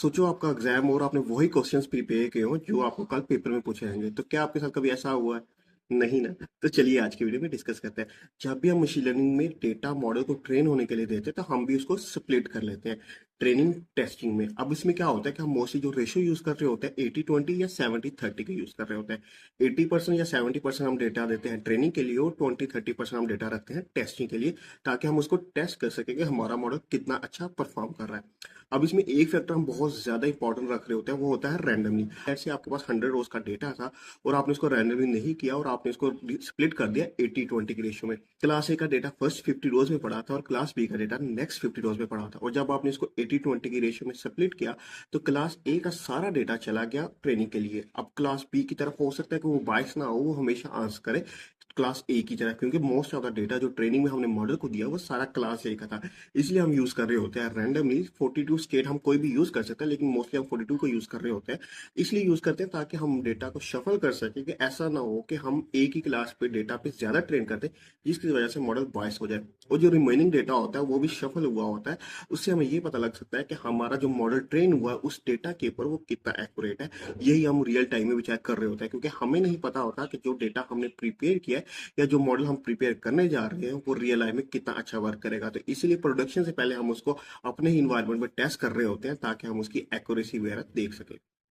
सोचो आपका एग्जाम और आपने वही क्वेश्चंस प्रिपेयर किए हो जो आपको कल पेपर में पूछे जाएंगे, तो क्या आपके साथ कभी ऐसा हुआ है? नहीं ना। तो चलिए आज की वीडियो में डिस्कस करते हैं। जब भी हम मशीन लर्निंग में डेटा मॉडल को ट्रेन होने के लिए देते हैं तो हम भी उसको स्प्लिट कर लेते हैं ट्रेनिंग टेस्टिंग में। अब इसमें क्या होता है कि हम मोस्टली जो रेशियो यूज कर रहे होते हैं 80-20 या 70-30 का यूज कर रहे होते हैं। 80% या 70% हम डेटा देते हैं ट्रेनिंग के लिए और 20-30% हम डेटा रखते हैं टेस्टिंग के लिए, ताकि हम उसको टेस्ट कर सकें कि हमारा मॉडल कितना अच्छा परफॉर्म कर रहा है। अब इसमें एक फैक्टर हम बहुत ज्यादा इंपॉर्टेंट रख रहे होते हैं, वो होता है रैंडमली। ऐसे आपके पास 100 रोज का डेटा था और आपने इसको रैंडमली नहीं किया और आपने इसको स्प्लिट कर दिया 80-20 के रेशियो में। क्लास ए का डेटा फर्स्ट 50 रोज में पड़ा था और क्लास बी का डेटा नेक्स्ट 50 रोज में पड़ा था, और जब आपने इसको 80-20 की रेशियो में स्प्लिट किया तो क्लास ए का सारा डेटा चला गया ट्रेनिंग के लिए। अब क्लास बी की तरफ हो सकता है कि वो बायस ना हो, वो हमेशा आंसर करे क्लास ए की तरह, क्योंकि मोस्ट ऑफ द डेटा जो ट्रेनिंग में हमने मॉडल को दिया वो सारा क्लास ए का था। इसलिए हम यूज कर रहे होते हैं रैंडमली। 42 स्टेट हम कोई भी यूज कर सकते हैं, लेकिन मोस्टली हम 42 को यूज कर रहे होते हैं। इसलिए यूज करते हैं ताकि हम डेटा को शफल कर सके, कि ऐसा ना हो कि हम एक ही क्लास पे डेटा पे ज्यादा ट्रेन करते हैं जिसकी वजह से मॉडल बायस हो जाए, और जो रिमेनिंग डेटा होता है वो भी शफल हुआ होता है। उससे हमें ये पता लग सकता है कि हमारा जो मॉडल ट्रेन हुआ है उस डेटा के ऊपर वो कितना एक्यूरेट है। यही हम रियल टाइम में भी चेक कर रहे होते हैं, क्योंकि हमें नहीं पता होता कि जो डेटा हमने प्रिपेयर किया है या जो मॉडल हम प्रिपेयर करने जा रहे हैं वो रियल लाइफ में कितना अच्छा वर्क करेगा। तो इसीलिए प्रोडक्शन से पहले हम उसको अपने ही इन्वायरमेंट में टेस्ट कर रहे होते हैं ताकि हम उसकी एक्यूरेसी वगैरह देख सकें।